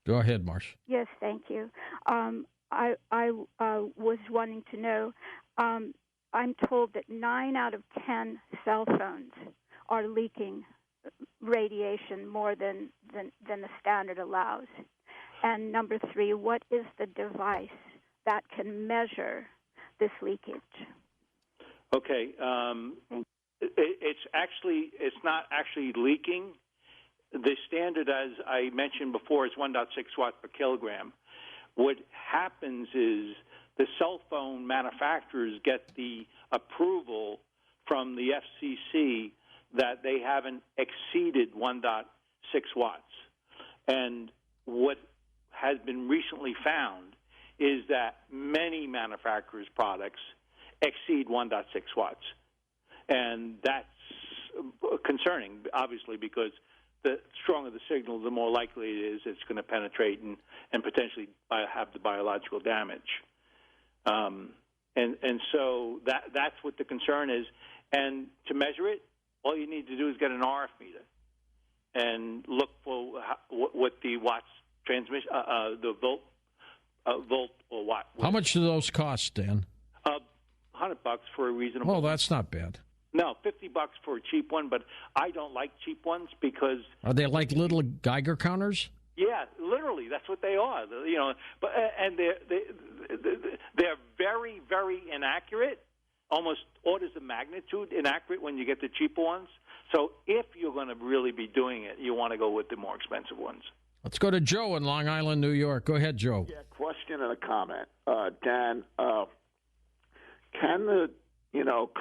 Go ahead, Marsh.
Yes, thank you. I was wanting to know, I'm told that 9 out of 10 cell phones are leaking radiation more than the standard allows. And number 3, what is the device that can measure this leakage?
Okay, it's not actually leaking. The standard, as I mentioned before, is 1.6 watts per kilogram. What happens is the cell phone manufacturers get the approval from the FCC that they haven't exceeded 1.6 watts. And what has been recently found is that many manufacturers' products exceed 1.6 watts. And that's concerning, obviously, because the stronger the signal, the more likely it is it's going to penetrate and potentially have the biological damage. And so that's what the concern is. And to measure it, all you need to do is get an RF meter and look for what the watts transmission, the volt or watt.
How much do those cost, Dan?
$100 for a reasonable.
Oh, that's not bad.
No, $50 for a cheap one, but I don't like cheap ones because
are they like little Geiger counters?
Yeah, literally, that's what they are. You know, but and they're very, very inaccurate, almost orders of magnitude inaccurate when you get the cheaper ones. So if you're going to really be doing it, you want to go with the more expensive ones.
Let's go to Joe in Long Island, New York. Go ahead, Joe.
Yeah, question and a comment. Dan, can the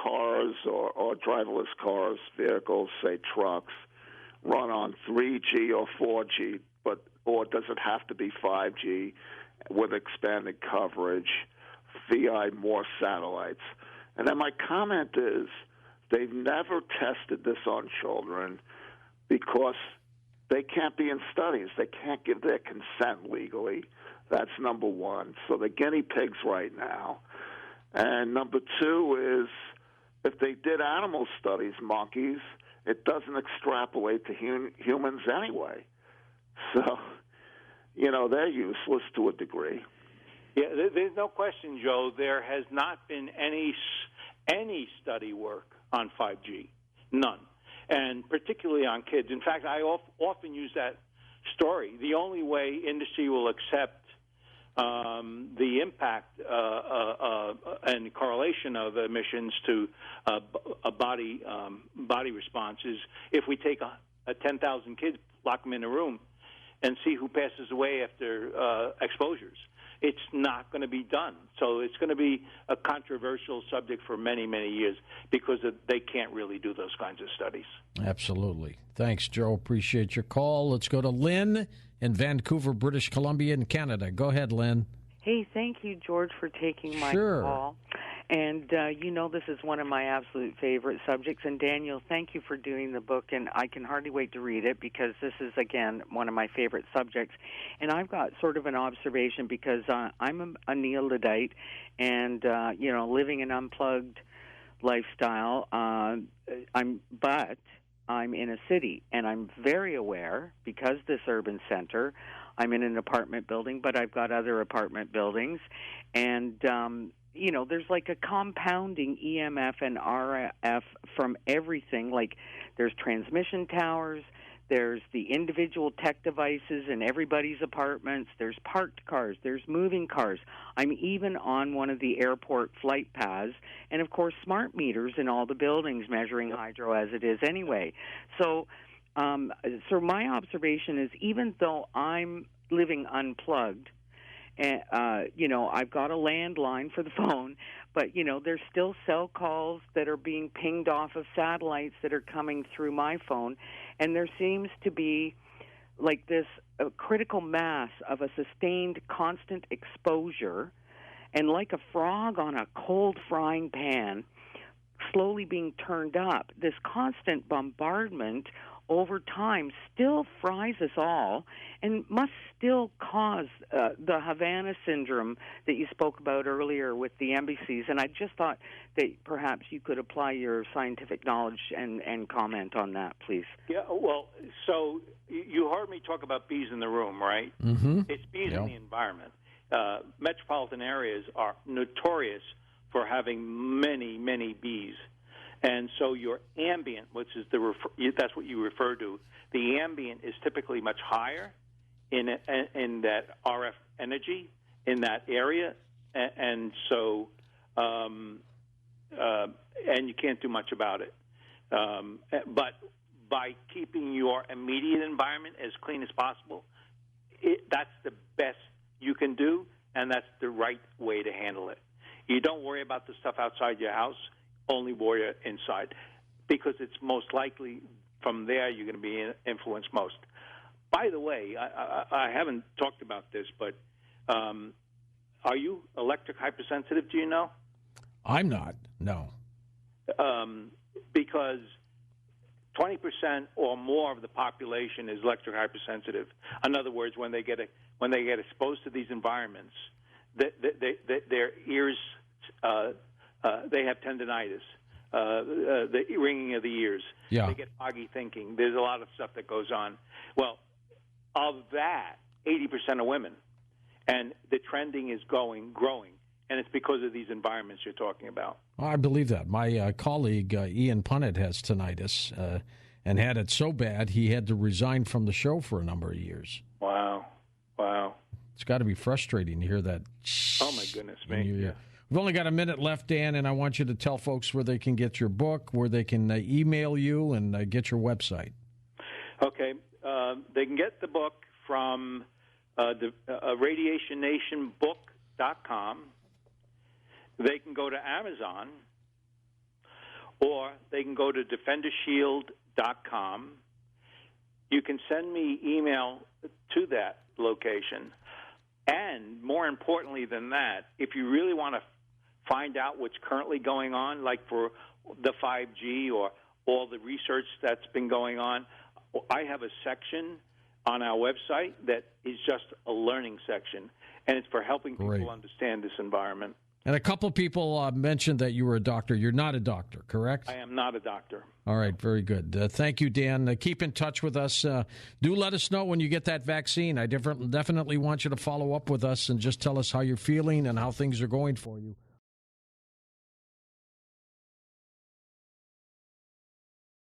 cars or driverless cars, vehicles, say trucks, run on 3G or 4G, or does it have to be 5G with expanded coverage via more satellites? And then my comment is they've never tested this on children because they can't be in studies. They can't give their consent legally. That's number one. So they're guinea pigs right now. And number two is if they did animal studies, monkeys, it doesn't extrapolate to humans anyway. So, they're useless to a degree.
Yeah, there's no question, Joe. There has not been any study work on 5G, none, and particularly on kids. In fact, I often use that story. The only way industry will accept the impact and correlation of emissions to a body response is if we take 10,000 kids, lock them in a room, and see who passes away after exposures. It's not going to be done. So it's going to be a controversial subject for many, many years because they can't really do those kinds of studies.
Absolutely. Thanks, Joe. Appreciate your call. Let's go to Lynn in Vancouver, British Columbia in Canada. Go ahead, Lynn.
Hey, thank you, George, for taking my call. And, this is one of my absolute favorite subjects. And, Daniel, thank you for doing the book. And I can hardly wait to read it because this is, again, one of my favorite subjects. And I've got sort of an observation because I'm a neo-Luddite and, living an unplugged lifestyle. But I'm in a city, and I'm very aware because this urban center, I'm in an apartment building, but I've got other apartment buildings. And, there's like a compounding EMF and RF from everything. Like there's transmission towers, there's the individual tech devices in everybody's apartments, there's parked cars, there's moving cars. I'm even on one of the airport flight paths, and of course smart meters in all the buildings measuring hydro as it is anyway. So my observation is even though I'm living unplugged, and, I've got a landline for the phone, but, there's still cell calls that are being pinged off of satellites that are coming through my phone. And there seems to be like this critical mass of a sustained constant exposure and like a frog on a cold frying pan slowly being turned up. This constant bombardment over time still fries us all and must still cause the Havana syndrome that you spoke about earlier with the embassies. And I just thought that perhaps you could apply your scientific knowledge and comment on that, please.
Yeah, well, so you heard me talk about bees in the room, right?
Mm-hmm.
It's bees in the environment. Metropolitan areas are notorious for having many, many bees. And so your ambient, which is that's what you refer to, the ambient is typically much higher in that RF energy in that area, and so and you can't do much about it. But by keeping your immediate environment as clean as possible, that's the best you can do, and that's the right way to handle it. You don't worry about the stuff outside your house. Only worry inside, because it's most likely from there you're going to be influenced most. By the way, I haven't talked about this, but are you electric hypersensitive? Do you know?
I'm not. No.
Because 20% or more of the population is electric hypersensitive. In other words, when they get exposed to these environments, their ears. They have tendinitis, the ringing of the ears.
Yeah.
They get foggy thinking. There's a lot of stuff that goes on. Well, of that, 80% are women. And the trending is growing, and it's because of these environments you're talking about.
I believe that. My colleague, Ian Punnett, has tinnitus and had it so bad he had to resign from the show for a number of years.
Wow.
It's got to be frustrating to hear that.
Oh, my goodness me. Yeah.
We've only got a minute left, Dan, and I want you to tell folks where they can get your book, where they can email you, and get your website.
Okay. They can get the book from the radiationnationbook.com. They can go to Amazon, or they can go to DefenderShield.com. You can send me email to that location. And more importantly than that, if you really want to find out what's currently going on, like for the 5G or all the research that's been going on, I have a section on our website that is just a learning section. and it's for helping people understand this environment.
And a couple of people mentioned that you were a doctor. You're not a doctor, correct?
I am not a doctor.
All right, very good. Thank you, Dan. Keep in touch with us. Do let us know when you get that vaccine. I definitely want you to follow up with us and just tell us how you're feeling and how things are going for you.